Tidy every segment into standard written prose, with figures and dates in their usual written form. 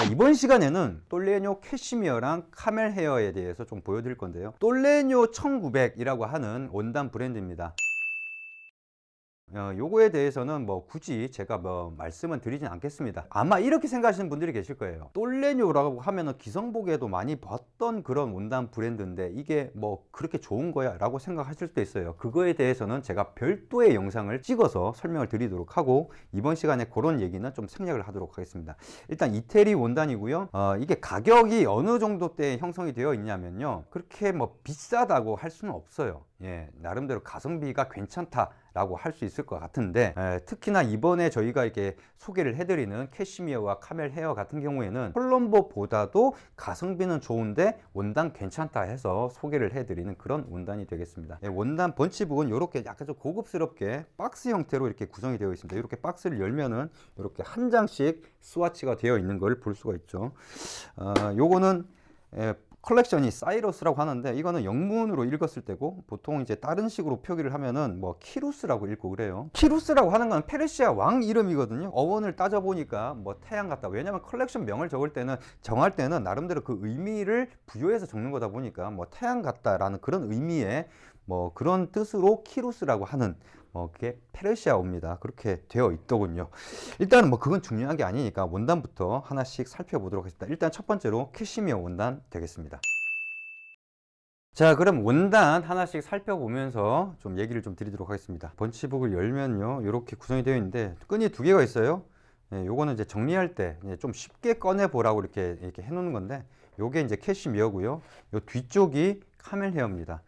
이번 시간에는 똘레뇨 캐시미어랑 카멜 헤어에 대해서 좀 보여드릴 건데요. 똘레뇨 1900이라고 하는 원단 브랜드입니다. 요거에 대해서는 뭐 굳이 제가 뭐 말씀은 드리진 않겠습니다. 아마 이렇게 생각하시는 분들이 계실 거예요. 똘레뇨라고 하면은 기성복에도 많이 봤던 그런 원단 브랜드인데 이게 뭐 그렇게 좋은 거야 라고 생각하실 수도 있어요. 그거에 대해서는 제가 별도의 영상을 찍어서 설명을 드리도록 하고, 이번 시간에 그런 얘기는 좀 생략을 하도록 하겠습니다. 일단 이태리 원단이고요. 이게 가격이 어느 정도 때 형성이 되어 있냐면요, 그렇게 뭐 비싸다고 할 수는 없어요. 예, 나름대로 가성비가 괜찮다라고 할 수 있을 것 같은데, 특히나 이번에 저희가 이렇게 소개를 해드리는 캐시미어와 카멜 헤어 같은 경우에는 콜롬보보다도 가성비는 좋은데 원단 괜찮다 해서 소개를 해드리는 그런 원단이 되겠습니다. 예, 원단 번치북은 이렇게 약간 좀 고급스럽게 박스 형태로 이렇게 구성이 되어 있습니다. 이렇게 박스를 열면은 이렇게 한 장씩 스와치가 되어 있는 걸 볼 수가 있죠. 요거는 컬렉션이 사이러스라고 하는데, 이거는 영문으로 읽었을 때고, 보통 이제 다른 식으로 표기를 하면은 뭐 키루스라고 읽고 그래요. 키루스라고 하는 건 페르시아 왕 이름이거든요. 어원을 따져보니까 뭐 태양 같다. 왜냐면 컬렉션 명을 정할 때는 나름대로 그 의미를 부여해서 적는 거다 보니까 뭐 태양 같다라는 그런 의미의 뭐 그런 뜻으로 키루스라고 하는 그게 페르시아어입니다. 그렇게 되어 있더군요. 일단은 뭐 그건 중요한 게 아니니까 원단부터 하나씩 살펴보도록 하겠습니다. 일단 첫 번째로 캐시미어 원단 되겠습니다. 자, 그럼 원단 하나씩 살펴보면서 좀 얘기를 좀 드리도록 하겠습니다. 번치북을 열면요, 이렇게 구성이 되어 있는데 끈이 두 개가 있어요. 예, 요거는 이제 정리할 때 좀 쉽게 꺼내 보라고 이렇게 해놓는 건데, 요게 이제 캐시미어고요. 요 뒤쪽이 카멜 헤어입니다.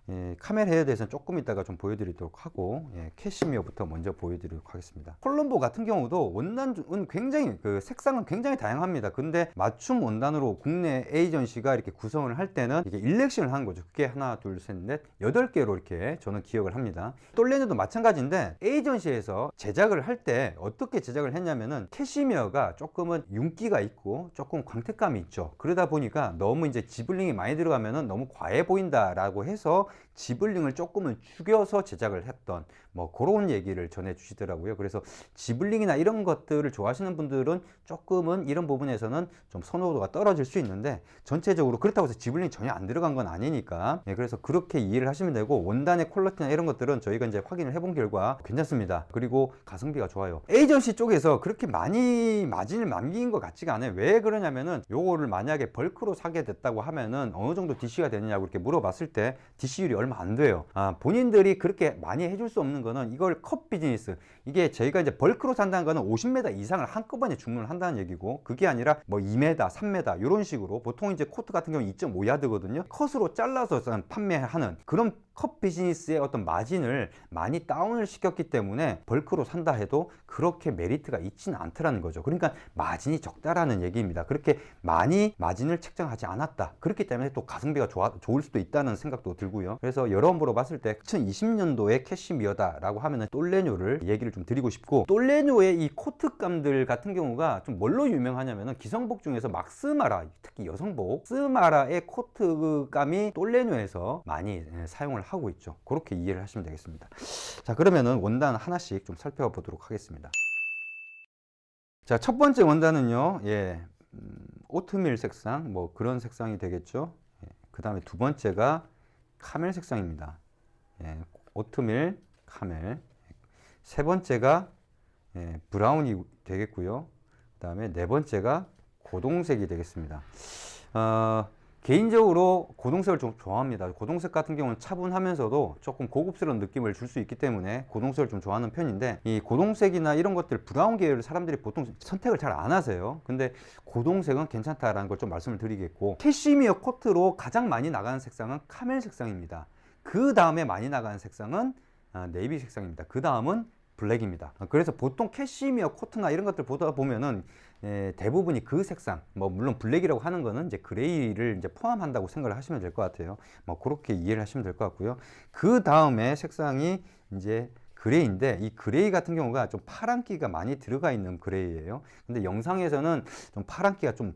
예, 카멜 헤어에 대해서는 조금 이따가 좀 보여드리도록 하고, 캐시미어부터 먼저 보여드리도록 하겠습니다. 콜롬보 같은 경우도 원단은 굉장히 색상은 굉장히 다양합니다. 근데 맞춤 원단으로 국내 에이전시가 이렇게 구성을 할 때는 이게 일렉션을 하는 거죠. 그게 하나, 둘, 셋, 넷, 8개로 이렇게 저는 기억을 합니다. 똘레뇨도 마찬가지인데, 에이전시에서 제작을 할 때 어떻게 제작을 했냐면은 캐시미어가 조금은 윤기가 있고 조금 광택감이 있죠. 그러다 보니까 너무 이제 지블링이 많이 들어가면은 너무 과해 보인다라고 해서 지블링을 조금은 죽여서 제작을 했던 뭐 그런 얘기를 전해 주시더라고요. 그래서 지블링이나 이런 것들을 좋아하시는 분들은 조금은 이런 부분에서는 좀 선호도가 떨어질 수 있는데, 전체적으로 그렇다고 해서 지블링이 전혀 안 들어간 건 아니니까, 그래서 그렇게 이해를 하시면 되고, 원단의 퀄리티나 이런 것들은 저희가 이제 확인을 해본 결과 괜찮습니다. 그리고 가성비가 좋아요. 에이전시 쪽에서 그렇게 많이 마진을 남긴 것 같지가 않아요. 왜 그러냐면은, 요거를 만약에 벌크로 사게 됐다고 하면은 어느 정도 DC가 되느냐고 이렇게 물어봤을 때 DC율이 얼마 안 돼요. 본인들이 그렇게 많이 해줄 수 없는 거는 이걸 컵 비즈니스, 이게 저희가 이제 벌크로 산다는 거는 50m 이상을 한꺼번에 주문을 한다는 얘기고, 그게 아니라 뭐 2m, 3m 이런 식으로, 보통 이제 코트 같은 경우는 2.5야드거든요. 컷으로 잘라서 판매하는 그런 컵 비즈니스의 어떤 마진을 많이 다운을 시켰기 때문에 벌크로 산다 해도 그렇게 메리트가 있지는 않더라는 거죠. 그러니까 마진이 적다라는 얘기입니다. 그렇게 많이 마진을 책정하지 않았다. 그렇기 때문에 또 가성비가 좋을 수도 있다는 생각도 들고요. 그래서 여러모로 봤을 때 2020년도에 캐시미어다라고 하면은 똘레뇨를 얘기를 좀 드리고 싶고, 똘레뇨의 이 코트감들 같은 경우가 좀 뭘로 유명하냐면은, 기성복 중에서 막스마라, 특히 여성복 스마라의 코트감이 똘레뇨에서 많이 사용을 하고 있죠. 그렇게 이해를 하시면 되겠습니다. 자, 그러면은 원단 하나씩 좀 살펴보도록 하겠습니다. 자, 첫 번째 원단은요, 오트밀 색상, 뭐 그런 색상이 되겠죠. 그 다음에 두 번째가 카멜 색상입니다. 오트밀, 카멜. 세 번째가 브라운이 되겠고요. 그 다음에 네 번째가 고동색이 되겠습니다. 개인적으로 고동색을 좀 좋아합니다. 고동색 같은 경우는 차분하면서도 조금 고급스러운 느낌을 줄 수 있기 때문에 고동색을 좀 좋아하는 편인데, 이 고동색이나 이런 것들, 브라운 계열을 사람들이 보통 선택을 잘 안 하세요. 근데 고동색은 괜찮다라는 걸 좀 말씀을 드리겠고, 캐시미어 코트로 가장 많이 나가는 색상은 카멜 색상입니다. 그 다음에 많이 나가는 색상은 네이비 색상입니다. 그 다음은 블랙입니다. 그래서 보통 캐시미어 코트나 이런 것들 보다 보면은 대부분이 그 색상, 뭐 물론 블랙이라고 하는 거는 이제 그레이를 이제 포함한다고 생각을 하시면 될 것 같아요. 뭐 그렇게 이해를 하시면 될 것 같고요. 그 다음에 색상이 이제 그레이인데, 이 그레이 같은 경우가 좀 파란기가 많이 들어가 있는 그레이예요. 근데 영상에서는 좀 파란기가 좀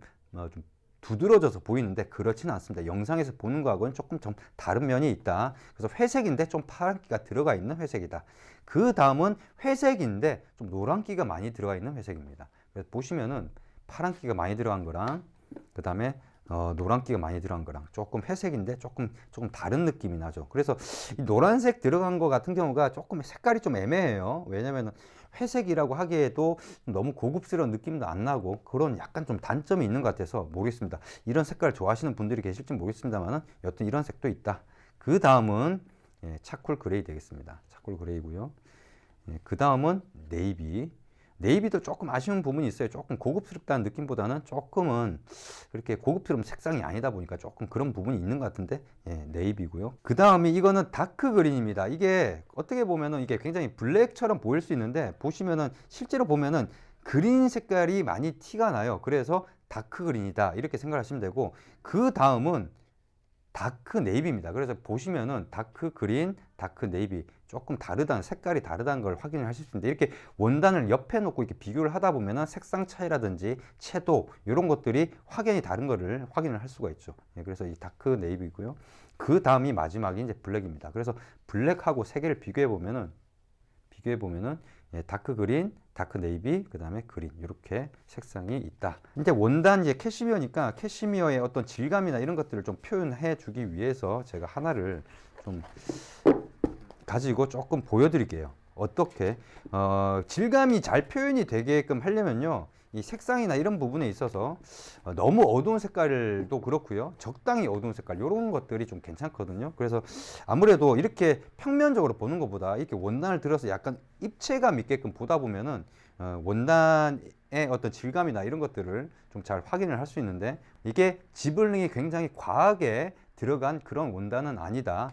두드러져서 보이는데 그렇지는 않습니다. 영상에서 보는 거하고는 조금 좀 다른 면이 있다. 그래서 회색인데 좀 파란기가 들어가 있는 회색이다. 그 다음은 회색인데 좀 노란기가 많이 들어가 있는 회색입니다. 그래서 보시면은 파란기가 많이 들어간 거랑 그 다음에 노란기가 많이 들어간 거랑 조금 회색인데 조금 다른 느낌이 나죠. 그래서 이 노란색 들어간 거 같은 경우가 조금 색깔이 좀 애매해요. 왜냐면은 회색이라고 하기에도 너무 고급스러운 느낌도 안 나고 그런 약간 좀 단점이 있는 것 같아서 모르겠습니다. 이런 색깔 좋아하시는 분들이 계실지 모르겠습니다만은 여튼 이런 색도 있다. 그 다음은 차콜 그레이 되겠습니다. 차콜 그레이고요. 그 다음은 네이비. 네이비도 조금 아쉬운 부분이 있어요. 조금 고급스럽다는 느낌보다는 조금은 그렇게 고급스러운 색상이 아니다 보니까 조금 그런 부분이 있는 것 같은데, 네이비고요. 그 다음에 이거는 다크 그린입니다. 이게 어떻게 보면은 이게 굉장히 블랙처럼 보일 수 있는데, 보시면은 실제로 보면은 그린 색깔이 많이 티가 나요. 그래서 다크 그린이다 이렇게 생각하시면 되고, 그 다음은 다크 네이비입니다. 그래서 보시면은 다크 그린, 다크 네이비 조금 다르다는, 색깔이 다르다는 걸 확인을 하실 수 있는데, 이렇게 원단을 옆에 놓고 이렇게 비교를 하다 보면은 색상 차이라든지 채도 이런 것들이 확연히 다른 거를 확인을 할 수가 있죠. 그래서 이 다크 네이비고요. 그 다음이 마지막이 이제 블랙입니다. 그래서 블랙하고 세 개를 비교해 보면은 다크 그린, 다크 네이비, 그 다음에 그린 이렇게 색상이 있다. 이제 원단 이제 캐시미어니까 캐시미어의 어떤 질감이나 이런 것들을 좀 표현해 주기 위해서 제가 하나를 좀 가지고 조금 보여드릴게요. 어떻게 질감이 잘 표현이 되게끔 하려면요, 이 색상이나 이런 부분에 있어서 너무 어두운 색깔도 그렇고요, 적당히 어두운 색깔 이런 것들이 좀 괜찮거든요. 그래서 아무래도 이렇게 평면적으로 보는 것보다 이렇게 원단을 들어서 약간 입체감 있게끔 보다 보면은 원단의 어떤 질감이나 이런 것들을 좀 잘 확인을 할 수 있는데, 이게 지블링이 굉장히 과하게 들어간 그런 원단은 아니다.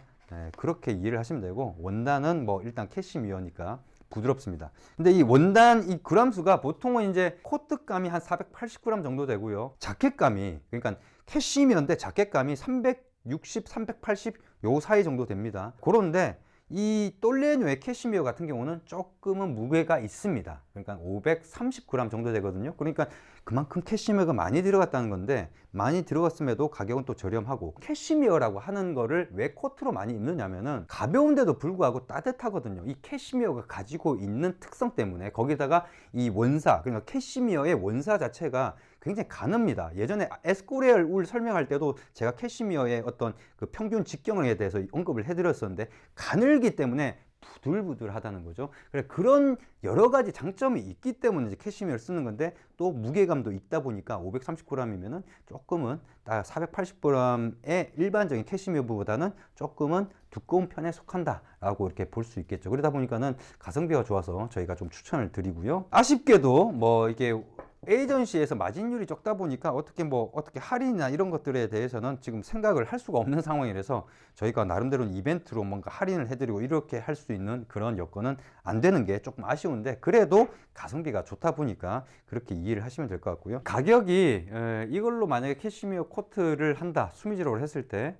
그렇게 이해를 하시면 되고, 원단은 뭐 일단 캐시미어니까 부드럽습니다. 근데 이 원단 이 그람수가 보통은 이제 코트감이 한 480g 정도 되고요. 자켓감이, 그러니까 캐시미어인데 자켓감이 360, 380 요 사이 정도 됩니다. 그런데 이 똘레뉴의 캐시미어 같은 경우는 조금은 무게가 있습니다. 그러니까 530g 정도 되거든요. 그러니까 그만큼 캐시미어가 많이 들어갔다는 건데, 많이 들어갔음에도 가격은 또 저렴하고, 캐시미어라고 하는 거를 왜 코트로 많이 입느냐면은 가벼운데도 불구하고 따뜻하거든요. 이 캐시미어가 가지고 있는 특성 때문에, 거기다가 이 원사, 그러니까 캐시미어의 원사 자체가 굉장히 가늡니다. 예전에 에스코레알 울 설명할 때도 제가 캐시미어의 어떤 그 평균 직경에 대해서 언급을 해드렸었는데, 가늘기 때문에 부들부들하다는 거죠. 그런 여러 가지 장점이 있기 때문에 이제 캐시미어를 쓰는 건데, 또 무게감도 있다 보니까 530g이면은 조금은 480g의 일반적인 캐시미어보다는 조금은 두꺼운 편에 속한다라고 이렇게 볼 수 있겠죠. 그러다 보니까는 가성비가 좋아서 저희가 좀 추천을 드리고요. 아쉽게도 뭐 이게 에이전시에서 마진율이 적다 보니까 어떻게 할인이나 이런 것들에 대해서는 지금 생각을 할 수가 없는 상황이라서, 저희가 나름대로는 이벤트로 뭔가 할인을 해드리고 이렇게 할 수 있는 그런 여건은 안 되는 게 조금 아쉬운데, 그래도 가성비가 좋다 보니까 그렇게 이해를 하시면 될 것 같고요. 가격이 이걸로 만약에 캐시미어 코트를 한다, 수미지로를 했을 때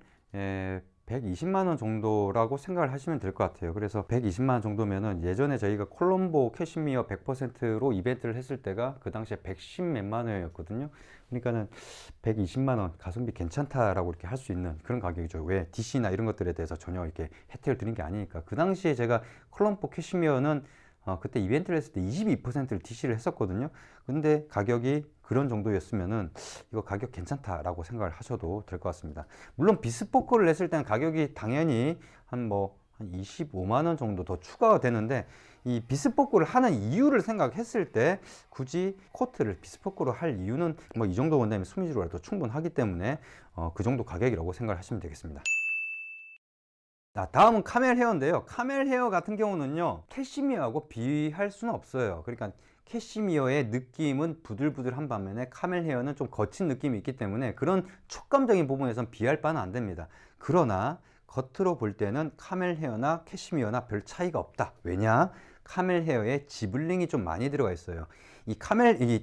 120만 원 정도라고 생각을 하시면 될 것 같아요. 그래서 120만 원 정도면은, 예전에 저희가 콜롬보 캐시미어 100%로 이벤트를 했을 때가 그 당시에 110 몇만 원이었거든요. 그러니까는 120만 원 가성비 괜찮다라고 이렇게 할 수 있는 그런 가격이죠. 왜 DC나 이런 것들에 대해서 전혀 이렇게 혜택을 드린 게 아니니까. 그 당시에 제가 콜롬보 캐시미어는 그때 이벤트를 했을 때 22%를 DC를 했었거든요. 근데 가격이 그런 정도였으면은 이거 가격 괜찮다라고 생각을 하셔도 될 것 같습니다. 물론 비스포크를 냈을 때는 가격이 당연히 한 25만 원 정도 더 추가가 되는데, 이 비스포크를 하는 이유를 생각했을 때 굳이 코트를 비스포크로 할 이유는 이 정도 원단이면 수미지로라도 충분하기 때문에 그 정도 가격이라고 생각을 하시면 되겠습니다. 다음은 카멜 헤어인데요. 카멜 헤어 같은 경우는요, 캐시미어하고 비할 수는 없어요. 그러니까 캐시미어의 느낌은 부들부들한 반면에 카멜 헤어는 좀 거친 느낌이 있기 때문에 그런 촉감적인 부분에선 비할 바는 안 됩니다. 그러나 겉으로 볼 때는 카멜 헤어나 캐시미어나 별 차이가 없다. 왜냐? 카멜 헤어에 지블링이 좀 많이 들어가 있어요. 이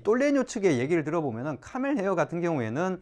똘레뉴 측의 얘기를 들어보면은 카멜 헤어 같은 경우에는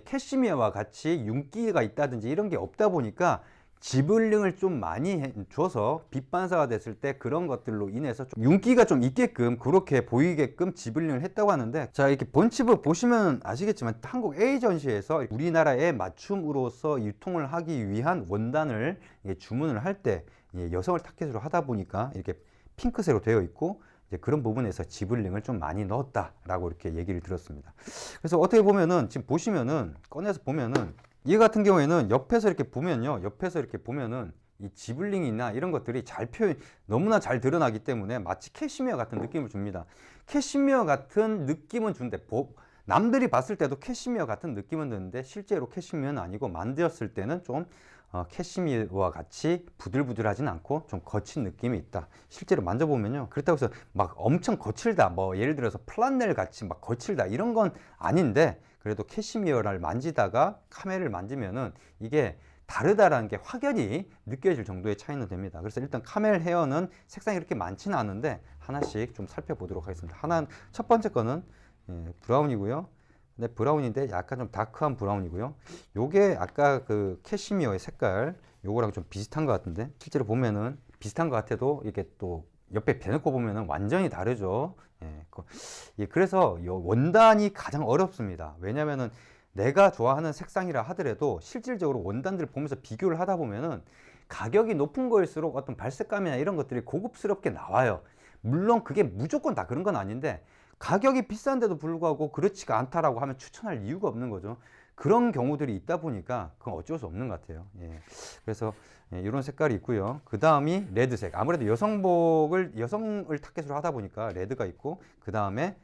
캐시미어와 같이 윤기가 있다든지 이런 게 없다 보니까 지블링을 좀 많이 줘서 빛 반사가 됐을 때 그런 것들로 인해서 좀 윤기가 좀 있게끔, 그렇게 보이게끔 지블링을 했다고 하는데, 자, 이렇게 번치북 보시면 아시겠지만 한국 에이전시에서 우리나라에 맞춤으로써 유통을 하기 위한 원단을 주문을 할 때 여성을 타겟으로 하다 보니까 이렇게 핑크색으로 되어 있고, 이제 그런 부분에서 지블링을 좀 많이 넣었다라고 이렇게 얘기를 들었습니다. 그래서 어떻게 보면은 지금 보시면은 꺼내서 보면은 이 같은 경우에는 옆에서 이렇게 보면요, 옆에서 이렇게 보면은 이 지블링이나 이런 것들이 잘 표현, 너무나 잘 드러나기 때문에 마치 캐시미어 같은 느낌을 줍니다. 캐시미어 같은 느낌은 준대. 남들이 봤을 때도 캐시미어 같은 느낌은 드는데 실제로 캐시미어는 아니고 만들었을 때는 좀 캐시미어와 같이 부들부들하진 않고 좀 거친 느낌이 있다. 실제로 만져보면요. 그렇다고 해서 막 엄청 거칠다. 뭐 예를 들어서 플란넬 같이 막 거칠다. 이런 건 아닌데 그래도 캐시미어를 만지다가 카멜을 만지면은 이게 다르다라는 게 확연히 느껴질 정도의 차이는 됩니다. 그래서 일단 카멜 헤어는 색상이 이렇게 많지는 않은데 하나씩 좀 살펴보도록 하겠습니다. 첫 번째 거는 브라운이고요. 근데 브라운인데 약간 좀 다크한 브라운이고요. 요게 아까 그 캐시미어의 색깔 요거랑 좀 비슷한 것 같은데 실제로 보면은 비슷한 것 같아도 이게 또 옆에 대놓고 보면은 완전히 다르죠. 그래서 원단이 가장 어렵습니다. 왜냐면은 내가 좋아하는 색상이라 하더라도 실질적으로 원단들을 보면서 비교를 하다 보면은 가격이 높은 거일수록 어떤 발색감이나 이런 것들이 고급스럽게 나와요. 물론 그게 무조건 다 그런 건 아닌데 가격이 비싼데도 불구하고 그렇지가 않다라고 하면 추천할 이유가 없는 거죠. 그런 경우들이 있다 보니까 그건 어쩔 수 없는 것 같아요. 그래서 이런 색깔이 있고요. 그 다음이 레드색. 아무래도 여성을 타겟으로 하다 보니까 레드가 있고, 그 다음에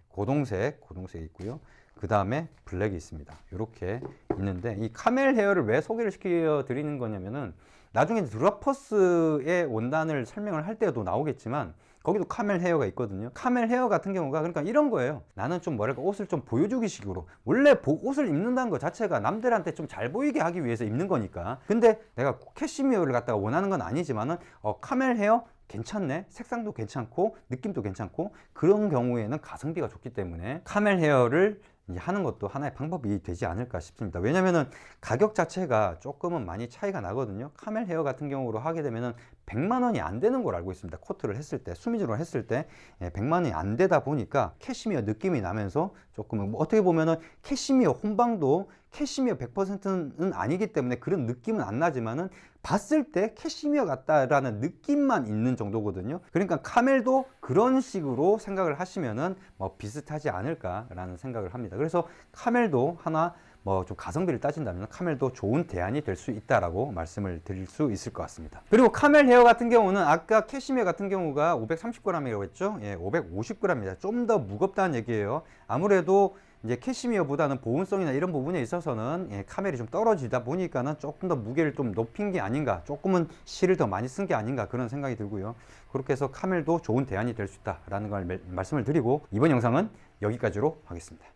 고동색이 있고요. 그 다음에 블랙이 있습니다. 이렇게 있는데 이 카멜 헤어를 왜 소개를 시켜 드리는 거냐면은 나중에 드라퍼스의 원단을 설명을 할 때도 나오겠지만 거기도 카멜 헤어가 있거든요. 카멜 헤어 같은 경우가 그러니까 이런 거예요. 나는 좀 뭐랄까 옷을 좀 보여주기 식으로, 원래 옷을 입는다는 것 자체가 남들한테 좀 잘 보이게 하기 위해서 입는 거니까. 근데 내가 캐시미어를 갖다가 원하는 건 아니지만은 카멜 헤어 괜찮네, 색상도 괜찮고 느낌도 괜찮고, 그런 경우에는 가성비가 좋기 때문에 카멜 헤어를 하는 것도 하나의 방법이 되지 않을까 싶습니다. 왜냐면은 가격 자체가 조금은 많이 차이가 나거든요. 카멜 헤어 같은 경우로 하게 되면은 100만 원이 안 되는 걸 알고 있습니다. 코트를 했을 때, 수미즈로 했을 때 100만 원이 안 되다 보니까 캐시미어 느낌이 나면서 조금 어떻게 보면은 캐시미어 혼방도 캐시미어 100%는 아니기 때문에 그런 느낌은 안 나지만은 봤을 때 캐시미어 같다라는 느낌만 있는 정도거든요. 그러니까 카멜도 그런 식으로 생각을 하시면은 뭐 비슷하지 않을까라는 생각을 합니다. 그래서 카멜도 하나 뭐 좀 가성비를 따진다면 카멜도 좋은 대안이 될 수 있다라고 말씀을 드릴 수 있을 것 같습니다. 그리고 카멜 헤어 같은 경우는 아까 캐시미어 같은 경우가 530g이라고 했죠. 550g입니다. 좀 더 무겁다는 얘기예요. 아무래도 이제 캐시미어보다는 보온성이나 이런 부분에 있어서는 카멜이 좀 떨어지다 보니까는 조금 더 무게를 좀 높인 게 아닌가, 조금은 실을 더 많이 쓴 게 아닌가, 그런 생각이 들고요. 그렇게 해서 카멜도 좋은 대안이 될 수 있다라는 걸 말씀을 드리고 이번 영상은 여기까지로 하겠습니다.